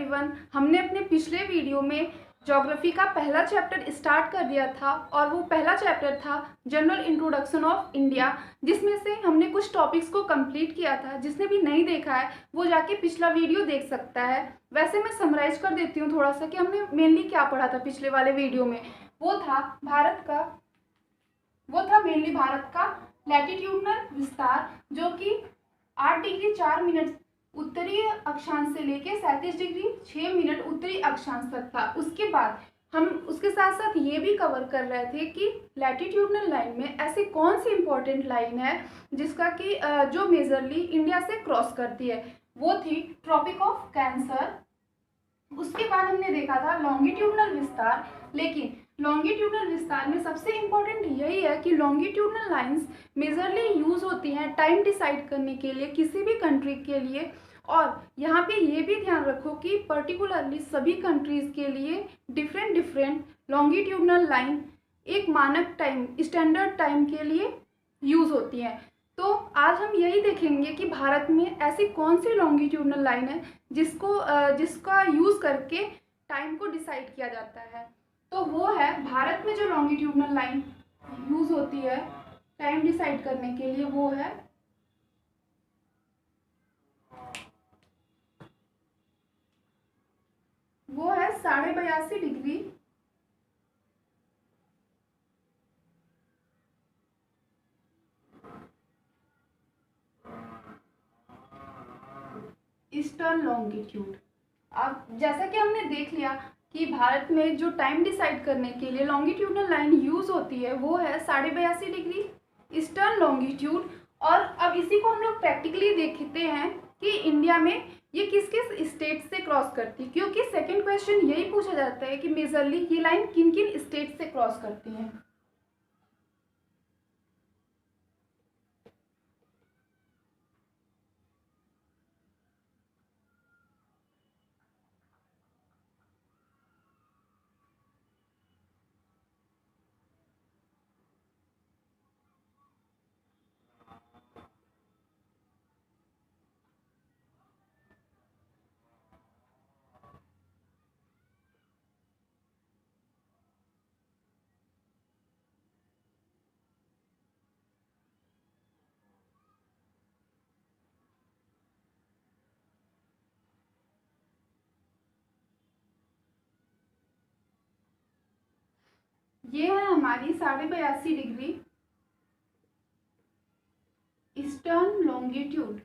Everyone. हमने अपने पिछले वीडियो में ज्योग्राफी का पहला चैप्टर स्टार्ट कर दिया था और वो पहला चैप्टर था जनरल इंट्रोडक्शन ऑफ इंडिया, जिसमें से हमने कुछ टॉपिक्स को कंप्लीट किया था। जिसने भी नहीं देखा है वो जाके पिछला वीडियो देख सकता है। वैसे मैं समराइज कर देती हूँ थोड़ा सा कि हमने मेनली क्या पढ़ा था पिछले वाले वीडियो में। वो था मेनली भारत का लैटिट्यूडनल विस्तार, जो कि 8 डिग्री 4 मिनट उत्तरी अक्षांश से लेके 37 डिग्री 6 मिनट उत्तरी अक्षांश तक था। उसके बाद हम उसके साथ साथ ये भी कवर कर रहे थे कि लैटिट्यूडनल लाइन में ऐसी कौन सी इंपॉर्टेंट लाइन है जिसका कि जो मेजरली इंडिया से क्रॉस करती है। वो थी ट्रॉपिक ऑफ कैंसर। उसके बाद हमने देखा था लॉन्गिट्यूडनल विस्तार। लेकिन लॉन्गिट्यूडनल विस्तार में सबसे इम्पोर्टेंट यही है कि लॉन्गिट्यूडनल लाइंस मेजरली यूज होती हैं टाइम डिसाइड करने के लिए किसी भी कंट्री के लिए। और यहाँ पे ये भी ध्यान रखो कि पर्टिकुलरली सभी कंट्रीज के लिए डिफरेंट लॉन्गिट्यूडनल लाइन एक मानक टाइम स्टैंडर्ड टाइम के लिए यूज होती हैं। तो आज हम यही देखेंगे कि भारत में ऐसी कौन सी लॉन्गिट्यूडनल लाइन है जिसका यूज करके टाइम को डिसाइड किया जाता है। तो वो है भारत में जो लॉन्गिट्यूडनल लाइन यूज होती है टाइम डिसाइड करने के लिए, वो है वो है 82.5 डिग्री ईस्टर्न लॉन्गिट्यूड। अब जैसा कि हमने देख लिया कि भारत में जो टाइम डिसाइड करने के लिए लॉन्गिट्यूडनल लाइन यूज होती है वो है 82.5 डिग्री ईस्टर्न लॉन्गिट्यूड। और अब इसी को हम लोग प्रैक्टिकली देखते हैं कि इंडिया में ये किस किस स्टेट से क्रॉस करती है, क्योंकि सेकंड क्वेश्चन यही पूछा जाता है कि मेजरली ये लाइन किन किन स्टेट से क्रॉस करती है। ये है हमारी 82.5 डिग्री ईस्टर्न लॉन्गिट्यूड।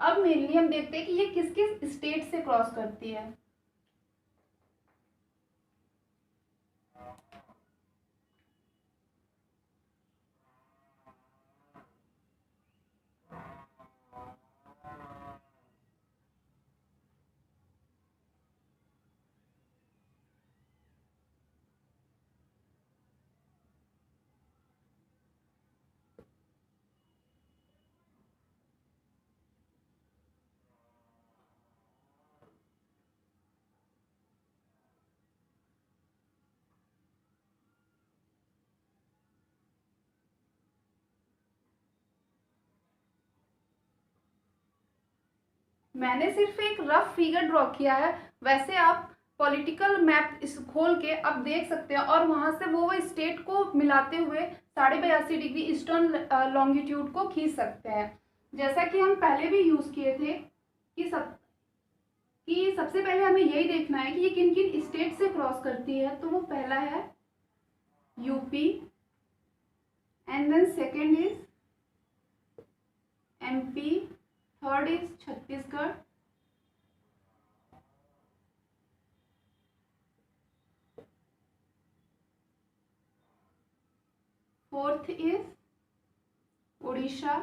अब मेनली हम देखते हैं कि ये किस किस स्टेट से क्रॉस करती है। मैंने सिर्फ एक रफ फिगर ड्रॉ किया है, वैसे आप पॉलिटिकल मैप इस खोल के आप देख सकते हैं और वहां से वो स्टेट को मिलाते हुए 82.5 डिग्री ईस्टर्न लॉन्गिट्यूड को खींच सकते हैं। जैसा कि हम पहले भी यूज किए थे कि सबसे पहले हमें यही देखना है कि ये किन किन स्टेट से क्रॉस करती है। तो वो पहला है UP, and then second is MP, third is Chhattisgarh, fourth is Orissa,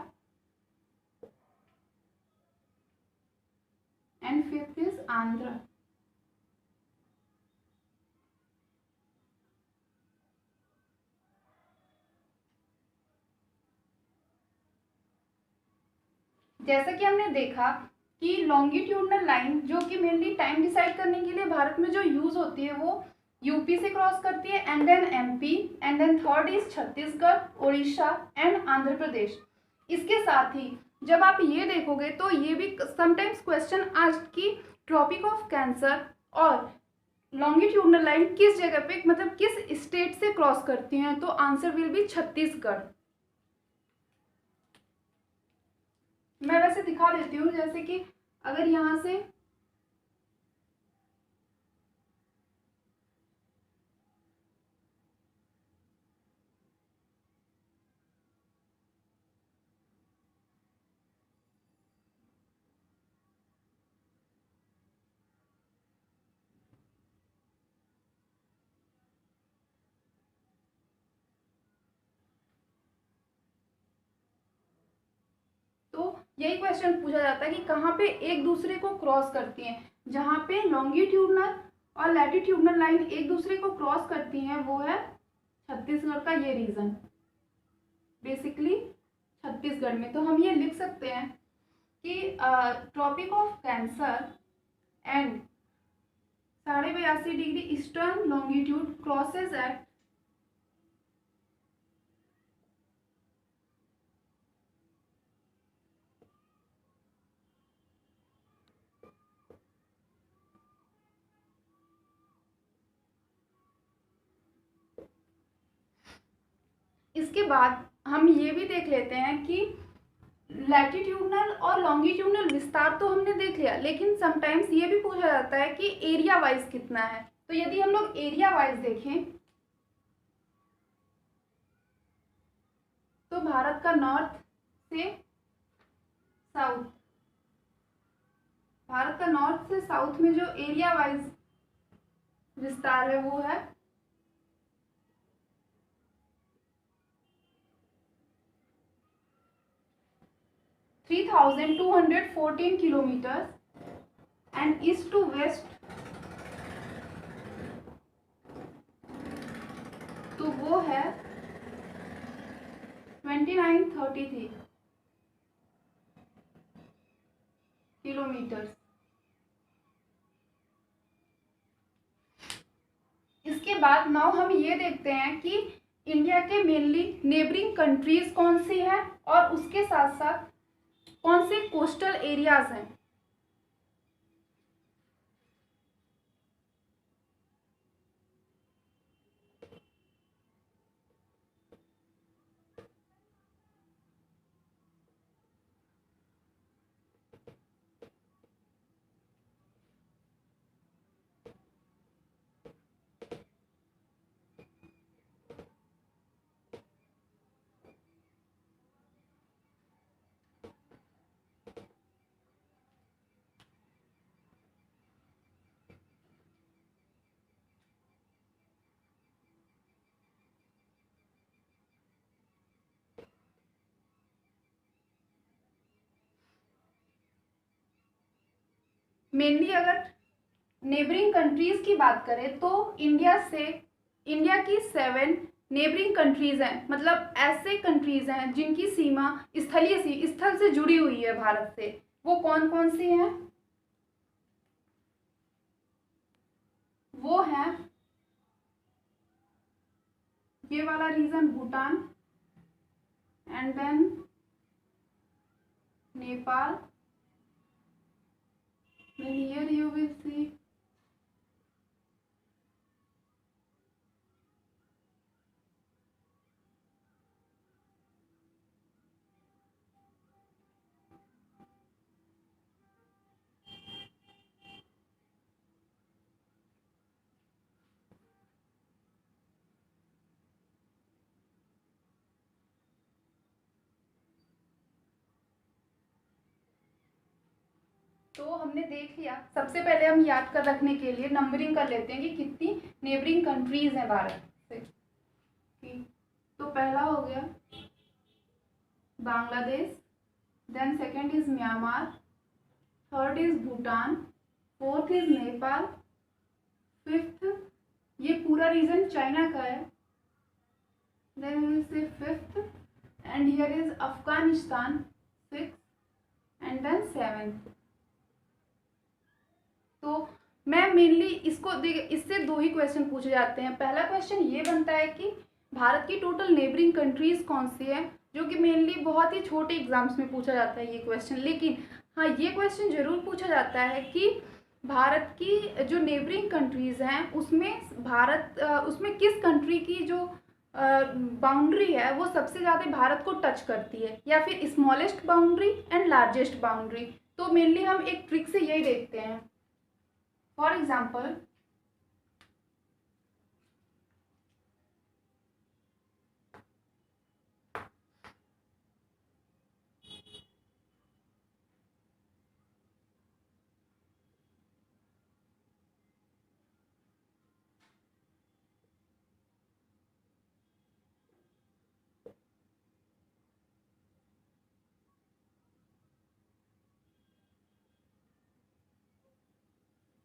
and fifth is Andhra. जैसा कि हमने देखा कि लॉन्गिट्यूडनल लाइन जो कि मेनली टाइम डिसाइड करने के लिए भारत में जो यूज होती है वो यूपी से क्रॉस करती है, and then MP, and then third is Chhattisgarh, Orissa and Andhra Pradesh. इसके साथ ही जब आप ये देखोगे तो ये भी समटाइम्स क्वेश्चन आज की ट्रॉपिक ऑफ कैंसर और लॉन्गिट्यूडनल लाइन किस जगह पे, मतलब किस स्टेट से क्रॉस करती हैं, तो आंसर विल बी छत्तीसगढ़। मैं वैसे दिखा देती हूँ, जैसे कि अगर यहाँ से यही क्वेश्चन पूछा जाता है कि कहाँ पे एक दूसरे को क्रॉस करती हैं। जहाँ पे लॉन्गिट्यूडनल और लैटिट्यूडनल लाइन एक दूसरे को क्रॉस करती हैं वो है छत्तीसगढ़ का ये रीजन, बेसिकली छत्तीसगढ़ में। तो हम ये लिख सकते हैं कि tropic of cancer and 82.5 degree eastern longitude crosses at इसके बाद हम ये भी देख लेते हैं कि लैटिट्यूडनल और लॉन्गिट्यूडनल विस्तार तो हमने देख लिया, लेकिन समटाइम्स ये भी पूछा जाता है कि एरिया वाइज कितना है। तो यदि हम लोग एरिया वाइज देखें तो भारत का नॉर्थ से साउथ, भारत का नॉर्थ से साउथ में जो एरिया वाइज विस्तार है वो है 3214 kilometre and east to west तो वो है 2933 किलोमीटर। इसके बाद नाउ हम ये देखते हैं कि इंडिया के मेनली नेबरिंग कंट्रीज कौन सी हैं और उसके साथ साथ कौन से कोस्टल एरियाज हैं। मेनली अगर नेबरिंग कंट्रीज की बात करें तो इंडिया की 7 नेबरिंग कंट्रीज हैं, मतलब ऐसे कंट्रीज हैं जिनकी सीमा स्थल से जुड़ी हुई है भारत से। वो कौन कौन सी हैं? वो है ये वाला region Bhutan and then Nepal, then here you will see तो हमने देख लिया। सबसे पहले हम याद कर रखने के लिए नंबरिंग कर लेते हैं कि कितनी नेबरिंग कंट्रीज हैं भारत से। तो पहला हो गया Bangladesh, then second is Myanmar, third is Bhutan, fourth is Nepal, fifth ये पूरा रीजन चाइना का है, then we will say fifth and here is Afghanistan, sixth and then seventh. तो मैं मेनली इससे 2 ही क्वेश्चन पूछे जाते हैं। पहला क्वेश्चन ये बनता है कि भारत की टोटल नेबरिंग कंट्रीज कौन सी है, जो कि मेनली बहुत ही छोटे एग्जाम्स में पूछा जाता है ये क्वेश्चन। लेकिन हाँ, ये क्वेश्चन जरूर पूछा जाता है कि भारत की जो नेबरिंग कंट्रीज़ हैं उसमें उसमें किस कंट्री की जो बाउंड्री है वो सबसे ज़्यादा भारत को टच करती है, या फिर smallest boundary and largest boundary. तो मेनली हम एक ट्रिक से यही देखते हैं। फॉर एग्जाम्पल,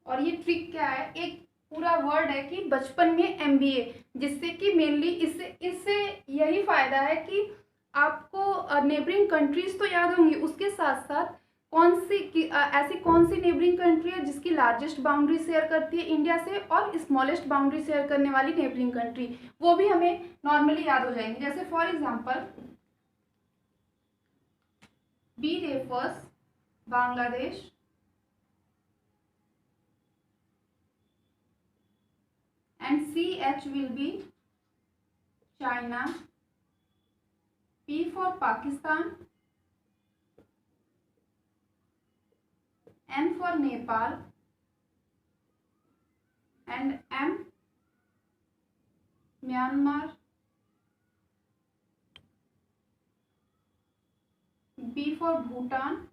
और ये ट्रिक क्या है, एक पूरा वर्ड है कि बचपन में एमबीए, जिससे कि मेनली इससे इससे यही फायदा है कि आपको नेबरिंग कंट्रीज तो याद होंगी, उसके साथ साथ ऐसी कौन सी नेबरिंग कंट्री है जिसकी लार्जेस्ट बाउंड्री शेयर करती है इंडिया से, और स्मॉलेस्ट बाउंड्री शेयर करने वाली नेबरिंग कंट्री, वो भी हमें नॉर्मली याद हो जाएंगे। जैसे for example, B refers Bangladesh, and CH will be China, P for Pakistan, N for Nepal, and M Myanmar, B for Bhutan,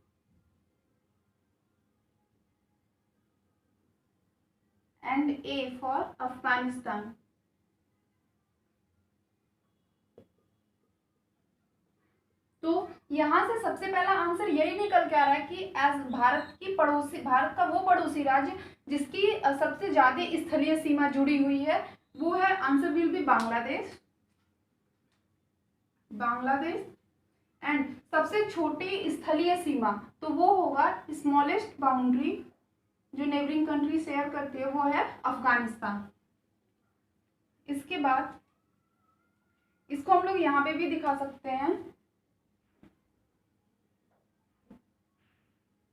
and A for Afghanistan. तो यहाँ से सबसे पहला आंसर यही निकल के आ रहा है कि एज भारत का वो पड़ोसी राज्य जिसकी सबसे ज्यादा स्थलीय सीमा जुड़ी हुई है, वो है, answer will be Bangladesh. And सबसे छोटी स्थलीय सीमा तो वो होगा, स्मॉलेस्ट बाउंड्री जो नेबरिंग कंट्री शेयर करती है वो है अफगानिस्तान। इसके बाद इसको हम लोग यहाँ पे भी दिखा सकते हैं,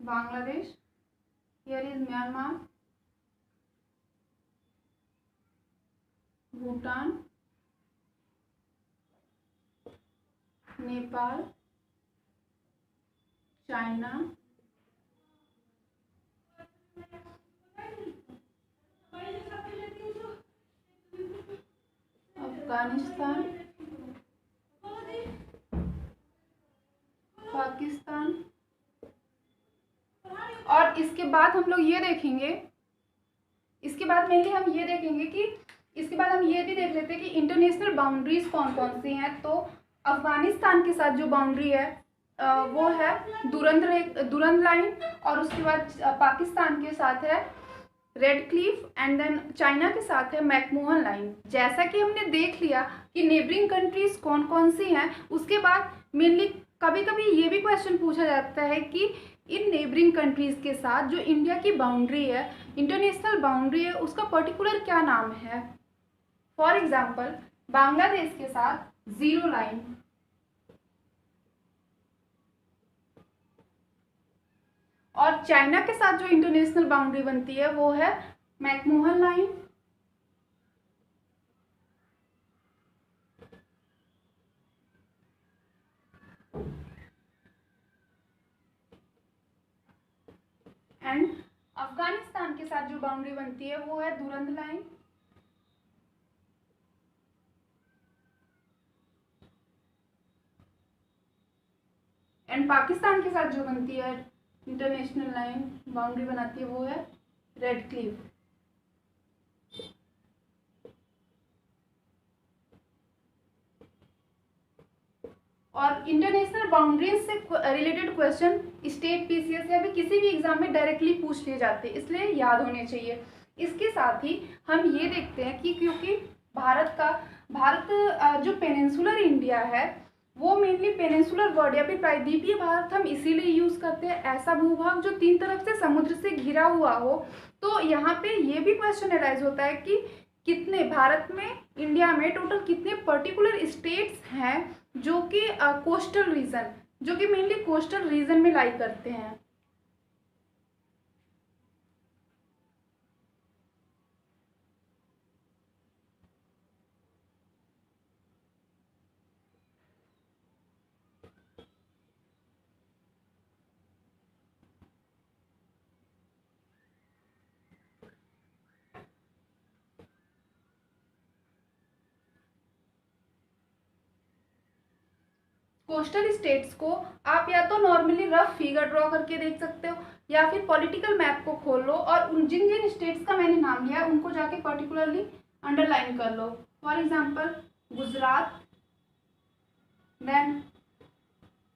Bangladesh, here is Myanmar, Bhutan, Nepal, China, Afghanistan, Pakistan. और इसके बाद हम लोग ये देखेंगे, इसके बाद मेनली हम ये देखेंगे कि इसके बाद हम ये भी देख लेते हैं कि इंटरनेशनल बाउंड्रीज कौन कौन सी हैं। तो अफगानिस्तान के साथ जो बाउंड्री है वो है दुरंद लाइन, और उसके बाद पाकिस्तान के साथ है Radcliffe, and then China के साथ है मैकमोहन लाइन। जैसा कि हमने देख लिया कि नेबरिंग कंट्रीज कौन कौन सी हैं, उसके बाद मेनली कभी कभी ये भी क्वेश्चन पूछा जाता है कि इन नेबरिंग कंट्रीज के साथ जो इंडिया की बाउंड्री है, इंटरनेशनल बाउंड्री है, उसका पर्टिकुलर क्या नाम है। फॉर एग्जाम्पल, बांग्लादेश के साथ जीरो लाइन, और चाइना के साथ जो इंटरनेशनल बाउंड्री बनती है वो है मैकमोहन लाइन। एंड अफगानिस्तान के साथ जो बाउंड्री बनती है वो है दुरंद लाइन। एंड पाकिस्तान के साथ जो बनती है इंटरनेशनल लाइन बाउंड्री बनाती है वो है रेड क्लिफ। और इंटरनेशनल बाउंड्रीज से रिलेटेड क्वेश्चन स्टेट पीसीएस या फिर किसी भी एग्जाम में डायरेक्टली पूछ लिए जाते हैं, इसलिए याद होने चाहिए। इसके साथ ही हम ये देखते हैं कि क्योंकि भारत जो पेनिनसुलर इंडिया है वो मेनली पेनिनसुलर वर्ड या फिर प्रायद्वीपीय भारत हम इसीलिए यूज करते हैं, ऐसा भूभाग जो 3 तरफ से समुद्र से घिरा हुआ हो। तो यहाँ पे ये भी क्वेश्चन अराइज होता है कि कितने भारत में, इंडिया में टोटल कितने पर्टिकुलर स्टेट्स हैं जो कि कोस्टल रीजन, जो कि मेनली कोस्टल रीजन में लाई करते हैं। कोस्टल स्टेट्स को आप या तो नॉर्मली रफ फिगर ड्रॉ करके देख सकते हो या फिर पॉलिटिकल मैप को खोल लो और उन जिन जिन स्टेट्स का मैंने नाम लिया उनको जाके पर्टिकुलरली अंडरलाइन कर लो। For example Gujarat, then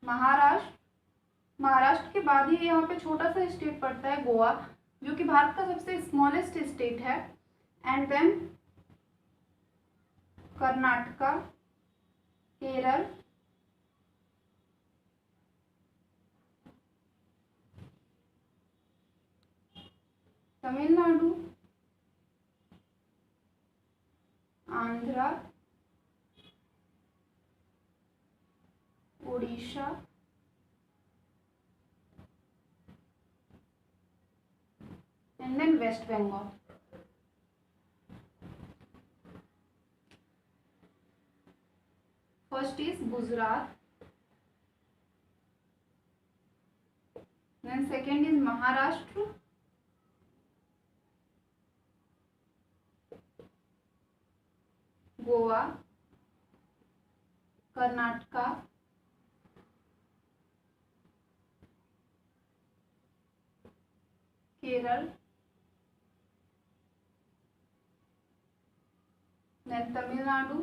Maharashtra, Maharashtra के बाद ही यहाँ पे छोटा सा स्टेट पड़ता है गोवा, जो कि भारत का सबसे स्मॉलेस्ट स्टेट है, and then Karnataka, Kerala, Tamil Nadu, Andhra, Orissa, and then West Bengal. First is Gujarat, then second is Maharashtra, Goa, Karnataka, Kerala, then Tamil Nadu,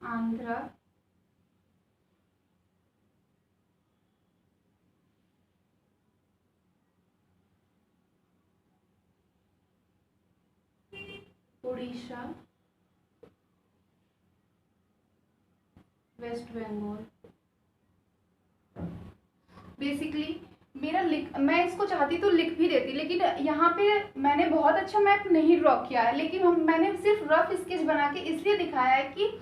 Andhra, Orissa, West Bengal. Basically मेरा मैं इसको चाहती तो लिख भी देती, लेकिन यहाँ पे मैंने बहुत अच्छा मैप नहीं ड्रॉ किया है, लेकिन मैंने सिर्फ रफ स्केच बना के इसलिए दिखाया है कि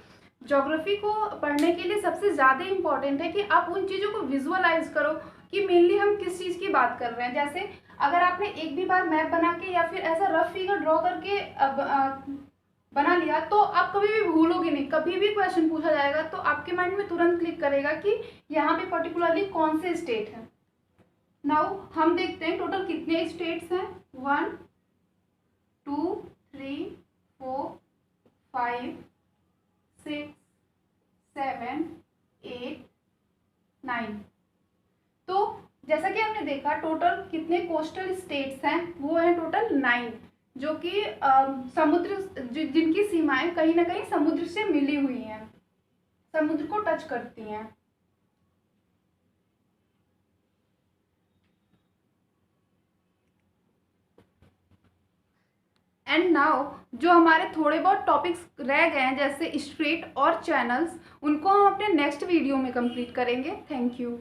ज्योग्राफी को पढ़ने के लिए सबसे ज़्यादा इम्पॉर्टेंट है कि आप उन चीज़ों को विजुअलाइज करो कि मेनली हम किस चीज़ की बात कर रहे हैं। जैसे अगर आपने एक भी बार मैप बना के या फिर ऐसा रफ फिगर ड्रॉ करके बना लिया तो आप कभी भी भूलोगे नहीं, कभी भी क्वेश्चन पूछा जाएगा तो आपके माइंड में तुरंत क्लिक करेगा कि यहाँ पे पर्टिकुलरली कौन से स्टेट है। नाउ हम देखते हैं टोटल कितने स्टेट्स हैं। 1 2 3 4 5 6 7 8 9। तो जैसा कि हमने देखा टोटल कितने कोस्टल स्टेट्स हैं, वो हैं टोटल 9, जो कि समुद्र जिनकी सीमाएं कहीं ना कहीं समुद्र से मिली हुई हैं, समुद्र को टच करती हैं। एंड नाउ जो हमारे थोड़े बहुत टॉपिक्स रह गए हैं जैसे स्ट्रेट और चैनल्स, उनको हम अपने नेक्स्ट वीडियो में कंप्लीट करेंगे। Thank you.